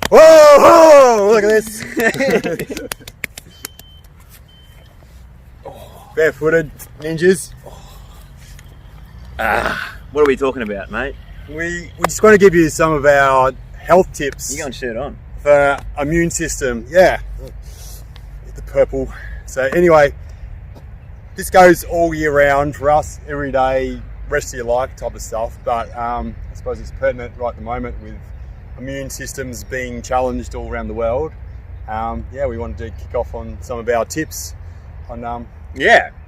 Whoa! Look at this. Barefooted ninjas. What are we talking about, mate? We just want to give you some of our health tips. You got shirt on. For immune system. Yeah. The purple. So anyway, this goes all year round for us, every day, rest of your life type of stuff. But I suppose it's pertinent right at the moment with immune systems being challenged all around the world. We wanted to kick off on some of our tips on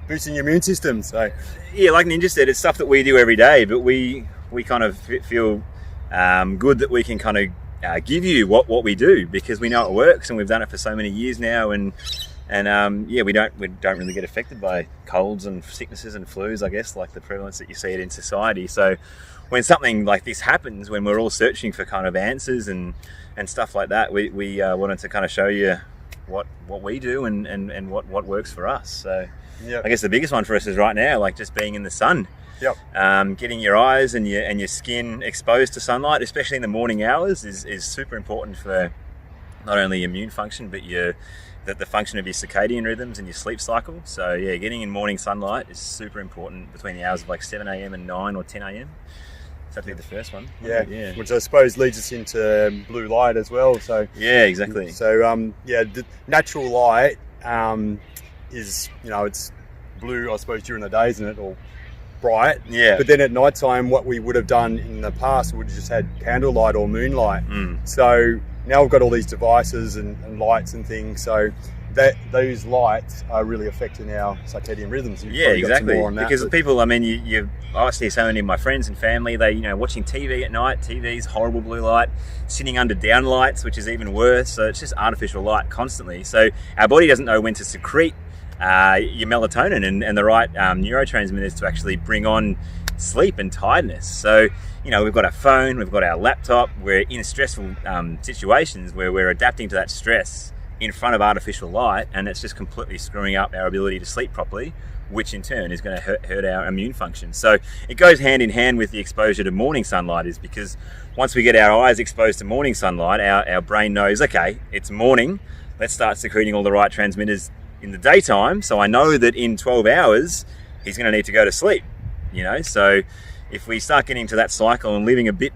boosting your immune system. So yeah, like Ninja said, it's stuff that we do every day, but we kind of feel good that we can kind of give you what we do because we know it works and we've done it for so many years now, and we don't really get affected by colds and sicknesses and flus, I guess, like the prevalence that you see it in society. So when something like this happens, when we're all searching for kind of answers and stuff like that, we wanted to kind of show you what we do and what works for us. So I guess the biggest one for us is right now, like just being in the sun. Getting your eyes and your skin exposed to sunlight, especially in the morning hours, is super important for not only immune function, but the function of your circadian rhythms and your sleep cycle. So yeah, getting in morning sunlight is super important between the hours of like 7 a.m. and 9 or 10 a.m. So that'd be the first one. Yeah, which I suppose leads us into blue light as well. So yeah, exactly. So the natural light is, it's blue, I suppose, during the day, isn't it? Or bright. Yeah. But then at night time, what we would have done in the past would have just had candlelight or moonlight. So now we've got all these devices and lights and things. So those lights are really affecting our circadian rhythms. Yeah, exactly. Because people, I see so many of my friends and family, they, watching TV at night. TV's horrible blue light, sitting under down lights, which is even worse. So it's just artificial light constantly. So our body doesn't know when to secrete your melatonin and the right neurotransmitters to actually bring on sleep and tiredness. So, we've got our phone, we've got our laptop, we're in stressful situations where we're adapting to that stress in front of artificial light, and it's just completely screwing up our ability to sleep properly, which in turn is going to hurt our immune function. So it goes hand in hand with the exposure to morning sunlight, is because once we get our eyes exposed to morning sunlight, our brain knows, okay, it's morning, let's start secreting all the right transmitters in the daytime, so I know that in 12 hours he's going to need to go to sleep. So if we start getting to that cycle and living a bit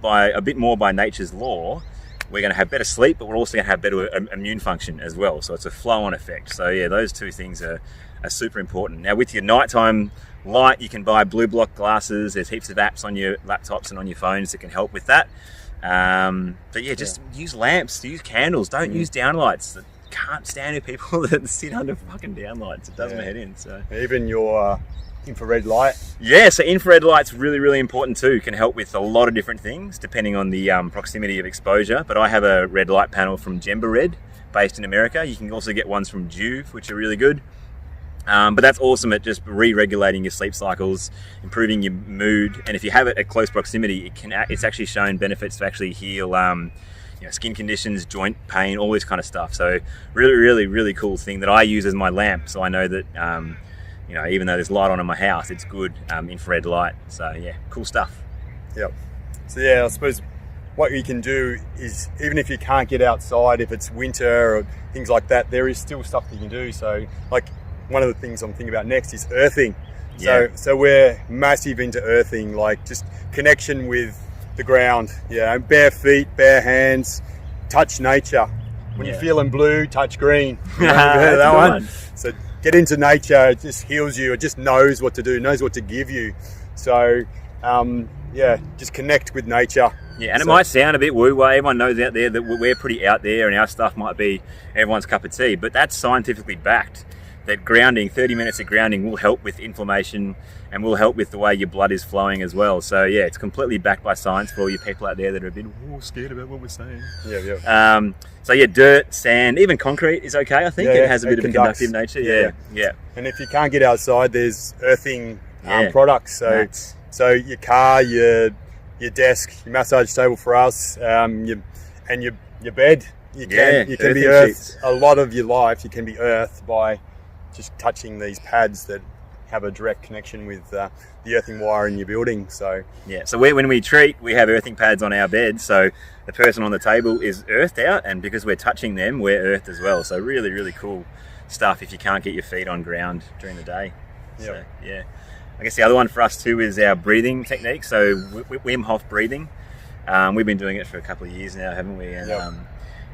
more by nature's law, we're going to have better sleep, but we're also going to have better immune function as well. So it's a flow-on effect. So yeah, those two things are super important. Now with your nighttime light, you can buy blue block glasses. There's heaps of apps on your laptops and on your phones that can help with that. Just use lamps, use candles. Don't use downlights. Can't stand it, people that sit under fucking downlights. It does my head in. So even your infrared light. Yeah, so infrared light's really, really important too. Can help with a lot of different things depending on the proximity of exposure. But I have a red light panel from Jemba Red, based in America. You can also get ones from Juve, which are really good. But that's awesome at just re-regulating your sleep cycles, improving your mood, and if you have it at close proximity, it's actually shown benefits to actually heal skin conditions, joint pain, all this kind of stuff. So really, really, really cool thing that I use as my lamp. So I know that, even though there's light on in my house, it's good infrared light. So yeah, cool stuff. Yep. So yeah, I suppose what you can do is, even if you can't get outside, if it's winter or things like that, there is still stuff that you can do. So like one of the things I'm thinking about next is earthing. Yeah. So we're massive into earthing, like just connection with the ground, bare feet, bare hands, touch nature. When you're feeling blue, touch green. That one. So get into nature. It just heals you. It just knows what to do, knows what to give you. So just connect with nature. Yeah, and it might sound a bit woo-woo. Everyone knows out there that we're pretty out there and our stuff might be everyone's cup of tea, but that's scientifically backed. That grounding, 30 minutes of grounding will help with inflammation and will help with the way your blood is flowing as well. So yeah, it's completely backed by science for all you people out there that are a bit scared about what we're saying. Yeah. Dirt, sand, even concrete is okay, I think. It has a bit of a conductive nature. Yeah. And if you can't get outside, there's earthing products. So your car, your desk, your massage table for us, your bed. You can be earthed a lot of your life. You can be earthed by just touching these pads that have a direct connection with the earthing wire in your building. So yeah, so when we treat, we have earthing pads on our bed, so the person on the table is earthed out, and because we're touching them, we're earthed as well. So really, really cool stuff if you can't get your feet on ground during the day. So, yeah. I guess the other one for us too is our breathing technique. So Wim Hof breathing. We've been doing it for a couple of years now, haven't we? And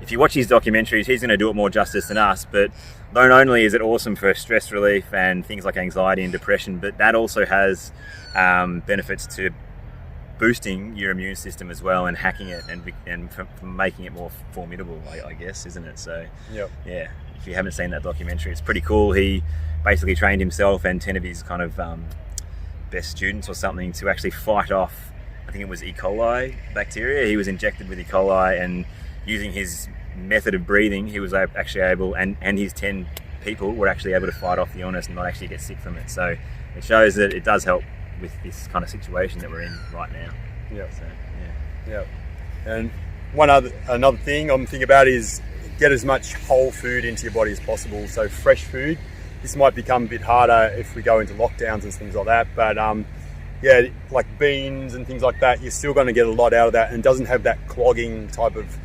if you watch his documentaries, he's going to do it more justice than us. But not only is it awesome for stress relief and things like anxiety and depression, but that also has benefits to boosting your immune system as well, and hacking it and making it more formidable, I guess, isn't it? So yeah, if you haven't seen that documentary, it's pretty cool. He basically trained himself and 10 of his kind of best students or something to actually fight off, I think it was E. coli bacteria. He was injected with E. coli, and using his method of breathing, he was actually able, and his 10 people were actually able to fight off the illness and not actually get sick from it. So it shows that it does help with this kind of situation that we're in right now. And another thing I'm thinking about is get as much whole food into your body as possible. So fresh food. This might become a bit harder if we go into lockdowns and things like that, but like beans and things like that, you're still going to get a lot out of that, and doesn't have that clogging type of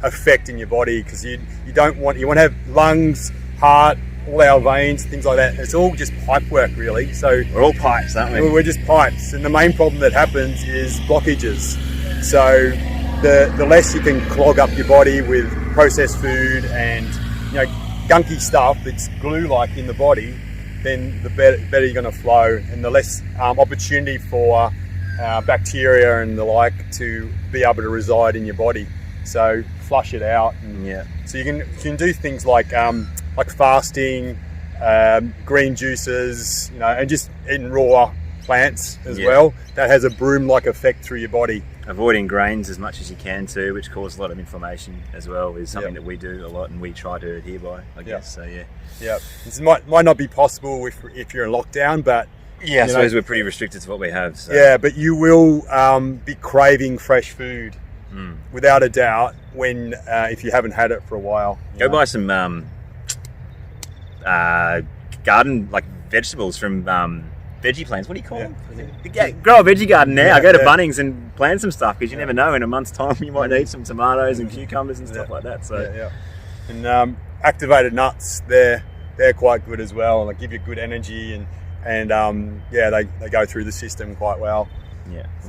effect in your body, because you want to have lungs, heart, all our veins, things like that. It's all just pipe work, really. So we're all pipes, aren't we? We're just pipes, and the main problem that happens is blockages. So the less you can clog up your body with processed food and gunky stuff that's glue-like in the body, then the better you're going to flow, and the less opportunity for bacteria and the like to be able to reside in your body. So flush it out. And so you can do things like fasting, green juices, and just eating raw plants as well. That has a broom-like effect through your body. Avoiding grains as much as you can too, which cause a lot of inflammation as well, is something that we do a lot and we try to adhere by, I guess. So this might not be possible if you're in lockdown, but I suppose we're pretty restricted to what we have. So. But you will be craving fresh food without a doubt when if you haven't had it for a while. Go buy some garden, like vegetables from veggie plants. What do you call them? Grow a veggie garden now. Go to Bunnings and plant some stuff, because you never know, in a month's time you might need some tomatoes and cucumbers and stuff like that. So and activated nuts, they're quite good as well. They give you good energy, and they go through the system quite well.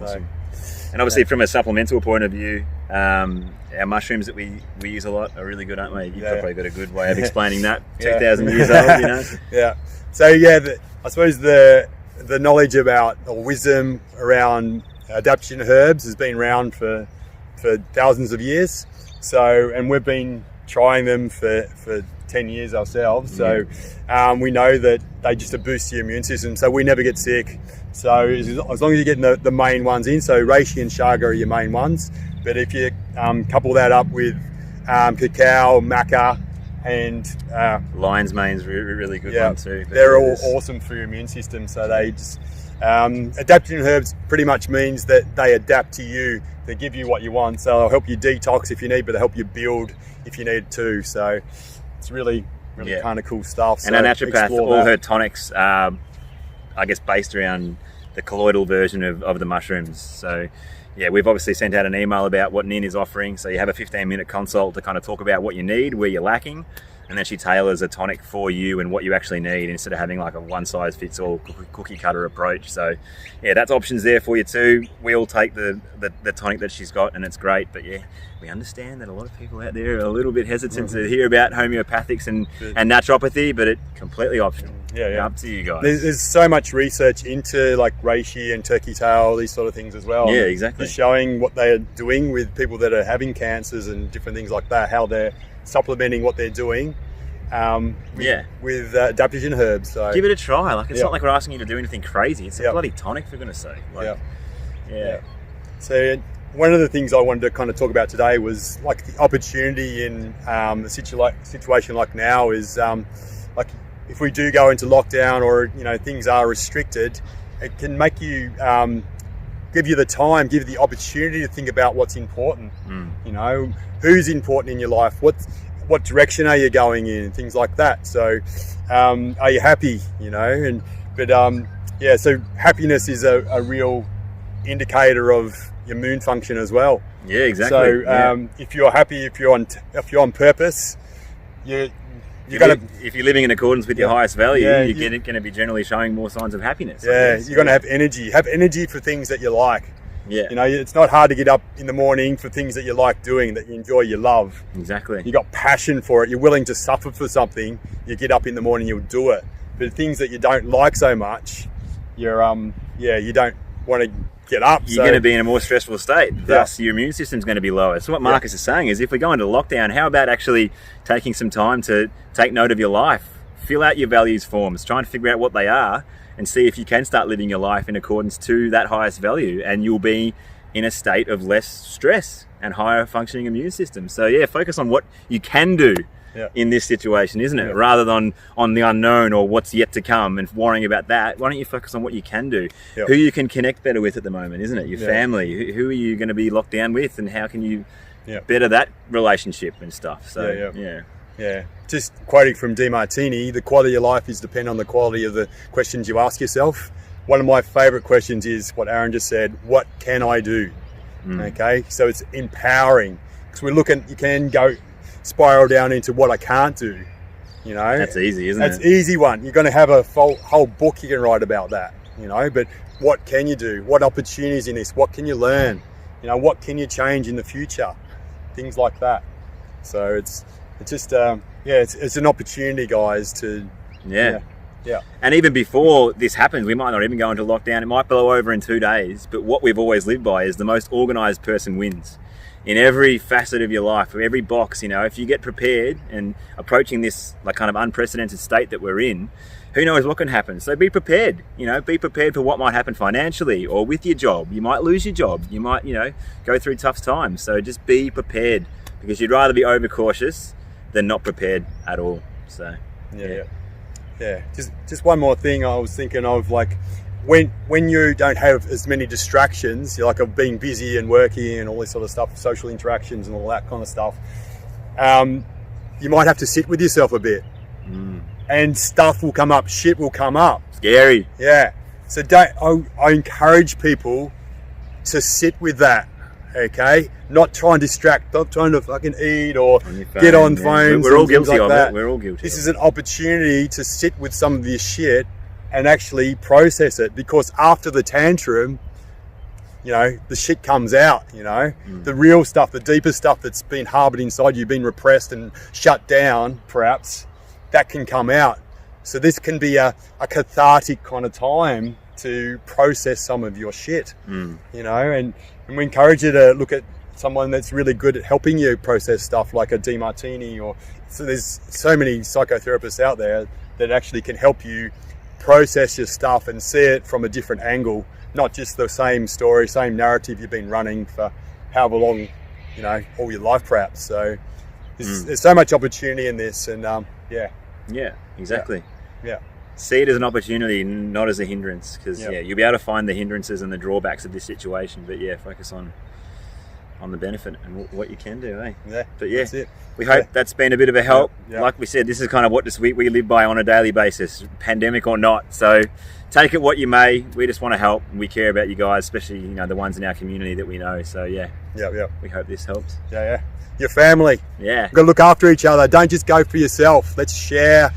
Awesome. And obviously from a supplemental point of view, our mushrooms that we use a lot are really good, aren't we? You've probably got a good way of explaining that. 2,000 years old, So I suppose the knowledge about, or wisdom around adaptogenic herbs has been around for thousands of years. So, and we've been trying them for 10 years ourselves. So we know that they just boost your immune system, so we never get sick. So as long as you're getting the main ones in, so reishi and chaga are your main ones. But if you couple that up with cacao, maca, and lion's mane's really good one too. They're all awesome for your immune system. So they just adaptogenic herbs pretty much means that they adapt to you. They give you what you want. So they'll help you detox if you need, but they'll help you build if you need to. So it's really kind of cool stuff. And our naturopath, all her tonics are, I guess, based around the colloidal version of the mushrooms. So we've obviously sent out an email about what Nin is offering. So you have a 15-minute consult to kind of talk about what you need, where you're lacking, and then she tailors a tonic for you and what you actually need, instead of having like a one-size-fits-all cookie cutter approach. So that's options there for you too. We all take the tonic that she's got, and it's great. But we understand that a lot of people out there are a little bit hesitant to hear about homeopathics and naturopathy, but it's completely optional. Up to you guys. There's so much research into like reishi and turkey tail, these sort of things as well. Exactly. Just showing what they are doing with people that are having cancers and different things like that, how they're supplementing what they're doing with adaptogenic herbs. So give it a try. Like, it's not like we're asking you to do anything crazy. It's a bloody tonic, for goodness sake. So one of the things I wanted to kind of talk about today was like the opportunity in a situation like now is like if we do go into lockdown, or things are restricted, it can make you give you the opportunity to think about what's important. Who's important in your life, what direction are you going in, things like that. So are you happy, you know? So happiness is a real indicator of your moon function as well. Yeah, exactly. So if you're happy, if you're on purpose, if you're living in accordance with your highest value, you're going to be generally showing more signs of happiness. Yeah, you're going to have energy. Have energy for things that you like. Yeah. You know, it's not hard to get up in the morning for things that you like doing, that you enjoy, you love. Exactly. You got passion for it. You're willing to suffer for something. You get up in the morning, you'll do it. But things that you don't like so much, you don't want to get up. You're going to be in a more stressful state. Thus, your immune system's going to be lower. So what Marcus is saying is, if we go into lockdown, how about actually taking some time to take note of your life, fill out your values forms, try and figure out what they are, and see if you can start living your life in accordance to that highest value, and you'll be in a state of less stress and higher functioning immune system. So focus on what you can do in this situation, isn't it? Rather than on the unknown or what's yet to come and worrying about that. Why don't you focus on what you can do? Who you can connect better with at the moment, isn't it? Your family. Who are you going to be locked down with, and how can you better that relationship and stuff? So Yeah, just quoting from DeMartini, the quality of your life is dependent on the quality of the questions you ask yourself. One of my favorite questions is what Aaron just said: what can I do? Okay, so it's empowering, because you can go spiral down into what I can't do. You know, that's easy, isn't it? That's easy one. You're going to have a whole book you can write about that. You know, but what can you do? What opportunities in this? What can you learn? You know, what can you change in the future? Things like that. So it's just it's an opportunity, guys, to and even before this happens, we might not even go into lockdown. It might blow over in 2 days, but what we've always lived by is the most organized person wins in every facet of your life, every box. You know, if you get prepared and approaching this like kind of unprecedented state that we're in, who knows what can happen. So be prepared. You know, be prepared for what might happen financially or with your job. You might lose your job, you might go through tough times. So just be prepared, because you'd rather be overcautious than not prepared at all. So just one more thing I was thinking of, like when you don't have as many distractions, like of being busy and working and all this sort of stuff, social interactions and all that kind of stuff, you might have to sit with yourself a bit, and stuff will come up, shit will come up. Scary. So I encourage people to sit with that. Okay, not try and distract, not trying to fucking eat or get on phones. We're all guilty of it. We're all guilty. This is an opportunity to sit with some of this shit and actually process it, because after the tantrum, the shit comes out. The real stuff, the deeper stuff that's been harbored inside you, been repressed and shut down, perhaps, that can come out. So this can be a cathartic kind of time to process some of your shit. And we encourage you to look at someone that's really good at helping you process stuff, like a DeMartini, so there's so many psychotherapists out there that actually can help you process your stuff and see it from a different angle, not just the same story, same narrative you've been running for however long, all your life perhaps. So there's so much opportunity in this, and exactly. See it as an opportunity, not as a hindrance, because you'll be able to find the hindrances and the drawbacks of this situation, but focus on the benefit and what you can do, But that's it. We hope that's been a bit of a help. Like we said, this is kind of what we live by on a daily basis, pandemic or not. So take it what you may. We just want to help. We care about you guys, especially the ones in our community that we know. So we hope this helps. Your family. You've got to look after each other. Don't just go for yourself. Let's share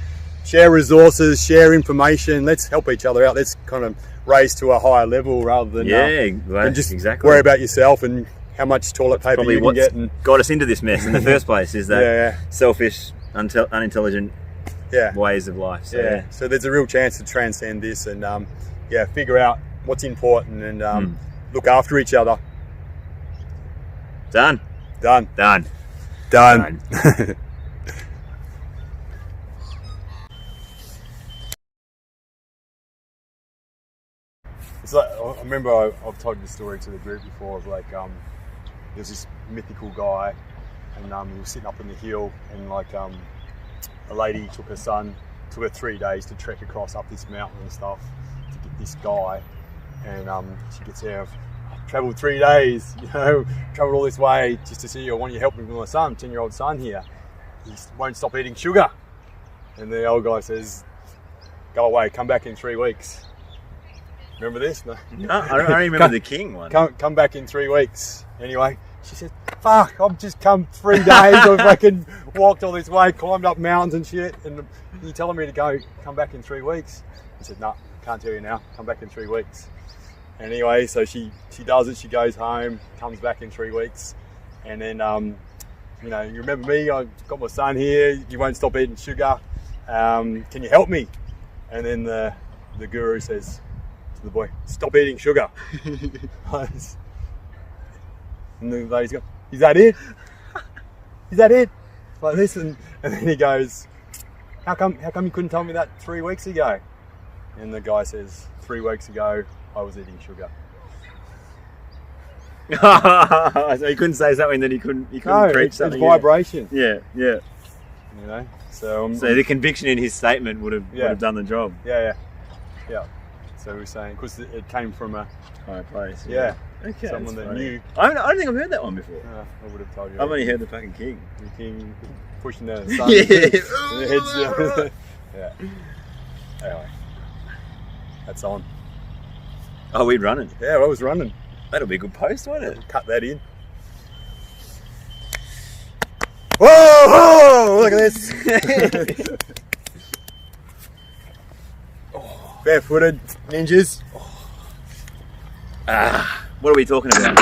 resources, share information. Let's help each other out. Let's kind of raise to a higher level rather than just worry about yourself and how much toilet paper you can get. And got us into this mess in the first place is that selfish, unintelligent ways of life. So there's a real chance to transcend this and figure out what's important and look after each other. Done. It's like, I remember I've told this story to the group before of like, there's this mythical guy and he was sitting up on the hill and like a lady took her 3 days to trek across up this mountain and stuff to get this guy, and she gets there, I've travelled 3 days, travelled all this way just to see you. I want you to help me with my son, 10-year-old son here. he won't stop eating sugar. And the old guy says, go away, come back in 3 weeks. Remember this? No, I don't remember the king one. Come back in 3 weeks. Anyway, she said, fuck, I've just come 3 days. I've fucking walked all this way, climbed up mountains and shit. And you're telling me to come back in 3 weeks? I said, no, can't tell you now. Come back in 3 weeks. Anyway, so she does it. She goes home, comes back in 3 weeks. And then, you know, you remember me? I've got my son here. You won't stop eating sugar. Can you help me? And then the guru says to the boy, stop eating sugar. And the lady's go, is that it? Is that it? Like this, and then he goes, how come you couldn't tell me that 3 weeks ago? And the guy says, 3 weeks ago, I was eating sugar. So he couldn't say something that he couldn't preach something. It's vibration. Yeah. You know, so the conviction in his statement would have done the job. Yeah. So we're saying because it came from a higher place. Yeah. Okay. Someone that knew. I don't think I've heard that one before. I would have told you. I've only heard the fucking king. The king pushing the sun. The head's down. Yeah. Anyway, that's on. Oh, we're running. Yeah, I was running. That'll be a good post, won't it? Cut that in. Whoa! Look at this. Barefooted ninjas. What are we talking about?